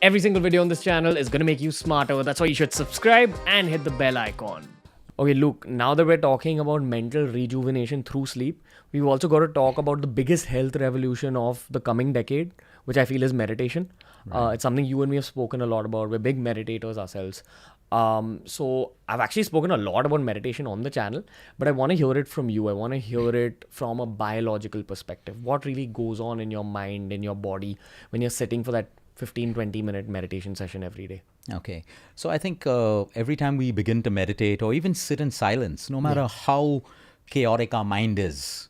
Every single video on this channel is going to make you smarter. That's why you should subscribe and hit the bell icon. Okay, Luke, now that we're talking about mental rejuvenation through sleep, we've also got to talk about the biggest health revolution of the coming decade, which I feel is meditation. It's something you and me have spoken a lot about. We're big meditators ourselves. So I've actually spoken a lot about meditation on the channel, but I want to hear it from you. I want to hear it from a biological perspective. What really goes on in your mind, in your body, when you're sitting for that 15-20 minute meditation session every day? Okay. So I think every time we begin to meditate or even sit in silence, no matter how chaotic our mind is,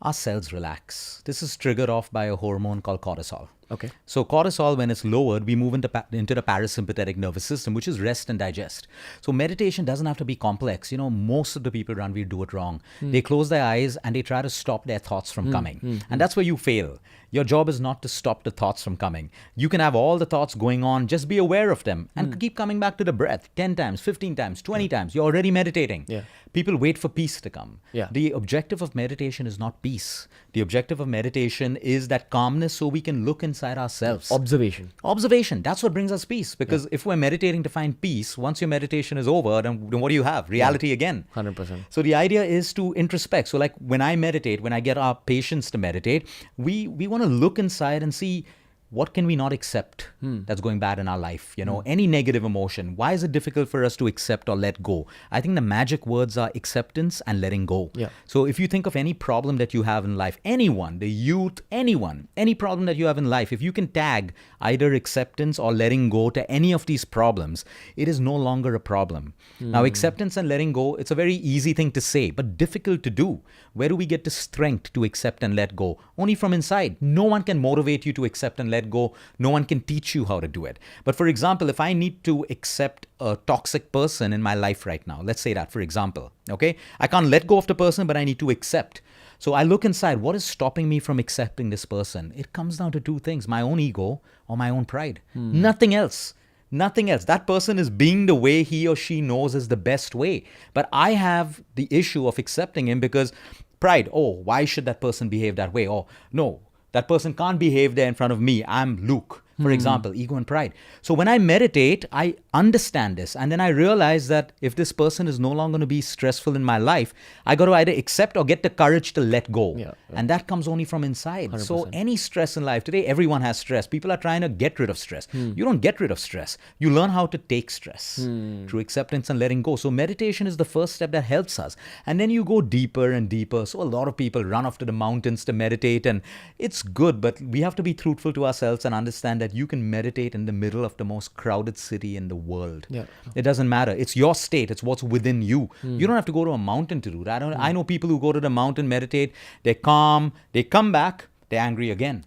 our cells relax. This is triggered off by a hormone called cortisol. Okay. So cortisol, when it's lowered, we move into the parasympathetic nervous system, which is rest and digest. So meditation doesn't have to be complex. You know, most of the people around, we do it wrong. They close their eyes and they try to stop their thoughts from coming. And that's where you fail. Your job is not to stop the thoughts from coming. You can have all the thoughts going on, just be aware of them and keep coming back to the breath 10 times, 15 times, 20 times. You're already meditating. Yeah. People wait for peace to come. Yeah. The objective of meditation is not peace. The objective of meditation is that calmness so we can look inside ourselves. Observation. Observation. That's what brings us peace. Because if we're meditating to find peace, once your meditation is over, then what do you have? Reality again. 100%. So the idea is to introspect. So like when I meditate, when I get our patients to meditate, we want to look inside and see what can we not accept that's going bad in our life? You know, any negative emotion. Why is it difficult for us to accept or let go? I think the magic words are acceptance and letting go. Yeah. So if you think of any problem that you have in life, anyone, the youth, anyone, any problem that you have in life, if you can tag either acceptance or letting go to any of these problems, it is no longer a problem. Now, acceptance and letting go, it's a very easy thing to say, but difficult to do. Where do we get the strength to accept and let go? Only from inside. No one can motivate you to accept and let go. No one can teach you how to do it. But for example, if I need to accept a toxic person in my life right now, let's say that, for example, okay? I can't let go of the person, but I need to accept. So I look inside, what is stopping me from accepting this person? It comes down to two things, my own ego or my own pride. Nothing else. Nothing else. That person is being the way he or she knows is the best way. But I have the issue of accepting him because pride, oh, why should that person behave that way? Oh, no, that person can't behave there in front of me. I'm Luke. For example, ego and pride. So when I meditate, I understand this. And then I realize that if this person is no longer going to be stressful in my life, I got to either accept or get the courage to let go. Yeah. And that comes only from inside. 100%. So any stress in life, today everyone has stress. People are trying to get rid of stress. You don't get rid of stress. You learn how to take stress through acceptance and letting go. So meditation is the first step that helps us. And then you go deeper and deeper. So a lot of people run off to the mountains to meditate, and it's good, but we have to be truthful to ourselves and understand that you can meditate in the middle of the most crowded city in the world. Yeah. It doesn't matter. It's your state. It's what's within you. You don't have to go to a mountain to do that. I know people who go to the mountain, meditate, they're calm, they come back, they're angry again.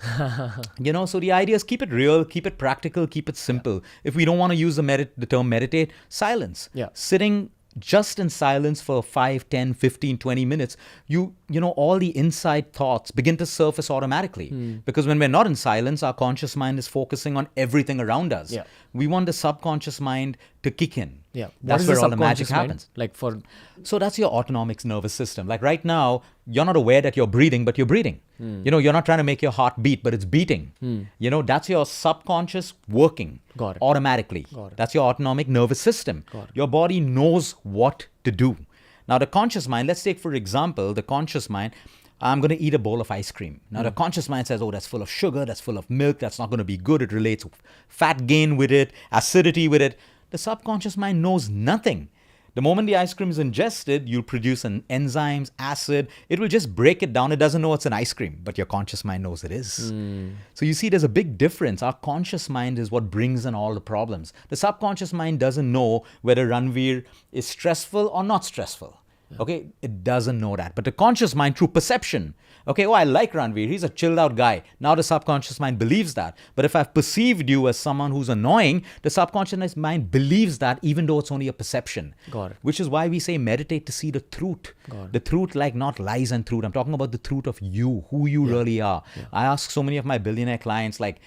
You know, so the idea is keep it real, keep it practical, keep it simple. If we don't want to use the term meditate, silence. Yeah. Sitting just in silence for 5, 10, 15, 20 minutes, you know, all the inside thoughts begin to surface automatically. Because when we're not in silence, our conscious mind is focusing on everything around us. Yeah. We want the subconscious mind to kick in. Yeah. That's where all the magic subconscious mind? happens. Like So that's your autonomic nervous system. Like right now, you're not aware that you're breathing, but you're breathing. You know, you're not trying to make your heart beat, but it's beating. You know, that's your subconscious working Got it. automatically. Got it. That's your autonomic nervous system. Got it. Your body knows what to do. Now, the conscious mind, let's take, for example, the conscious mind, I'm going to eat a bowl of ice cream. Now, the conscious mind says, oh, that's full of sugar, that's full of milk, that's not going to be good. It relates fat gain with it, acidity with it. The subconscious mind knows nothing. The moment the ice cream is ingested, you'll produce an enzymes, acid. It will just break it down. It doesn't know it's an ice cream, but your conscious mind knows it is. So you see, there's a big difference. Our conscious mind is what brings in all the problems. The subconscious mind doesn't know whether Ranveer is stressful or not stressful. Okay, it doesn't know that. But the conscious mind, through perception, okay, oh, I like Ranveer, he's a chilled out guy. Now the subconscious mind believes that. But if I've perceived you as someone who's annoying, the subconscious mind believes that even though it's only a perception. Got it. Which is why we say meditate to see the truth. Got it. The truth, like not lies and truth. I'm talking about the truth of you, who you really are. I ask so many of my billionaire clients, like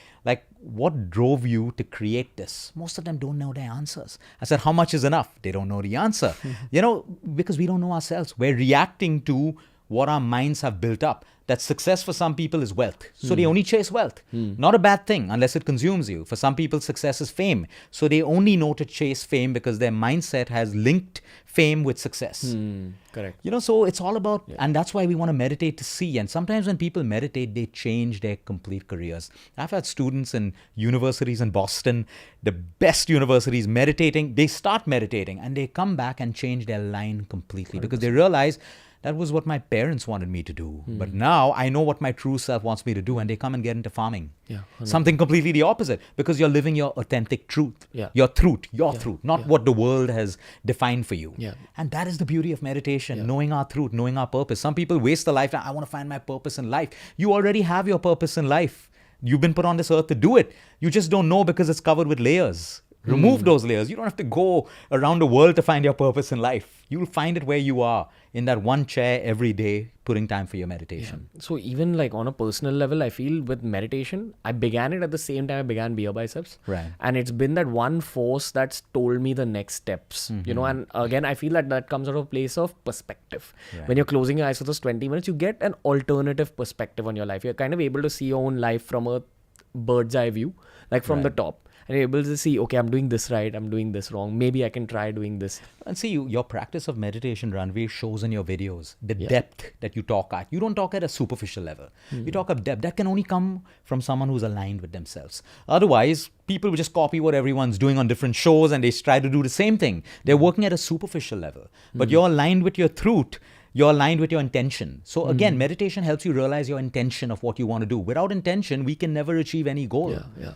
what drove you to create this? Most of them don't know their answers. I said, how much is enough? They don't know the answer. You know, because we don't know ourselves. We're reacting to what our minds have built up. that success for some people is wealth. So they only chase wealth. Not a bad thing unless it consumes you. For some people, success is fame. So they only know to chase fame because their mindset has linked fame with success. Correct. So it's all about, and that's why we want to meditate to see. And sometimes when people meditate, they change their complete careers. I've had students in universities in Boston, the best universities, meditating. They start meditating and they come back and change their line completely 100%. because they realize that was what my parents wanted me to do. But now I know what my true self wants me to do, and they come and get into farming. Yeah, 100%. Something completely the opposite, because you're living your authentic truth. Yeah. Your truth, not what the world has defined for you. Yeah. And that is the beauty of meditation, knowing our truth, knowing our purpose. Some people waste a lifetime. I want to find my purpose in life. You already have your purpose in life. You've been put on this earth to do it. You just don't know because it's covered with layers. Remove those layers. You don't have to go around the world to find your purpose in life. You'll find it where you are, in that one chair every day, putting time for your meditation. So even like on a personal level, I feel with meditation, I began it at the same time I began BeerBiceps. Right. And it's been that one force that's told me the next steps, and again, I feel that comes out of a place of perspective. Right. When you're closing your eyes for those 20 minutes, you get an alternative perspective on your life. You're kind of able to see your own life from a bird's eye view, like from the top. And you're able to see, okay, I'm doing this right, I'm doing this wrong. Maybe I can try doing this. And see, your practice of meditation, Ranveer, shows in your videos the depth that you talk at. You don't talk at a superficial level. You talk at depth. That can only come from someone who's aligned with themselves. Otherwise, people will just copy what everyone's doing on different shows and they try to do the same thing. They're working at a superficial level. But you're aligned with your truth. You're aligned with your intention. So again, meditation helps you realize your intention of what you want to do. Without intention, we can never achieve any goal. Yeah.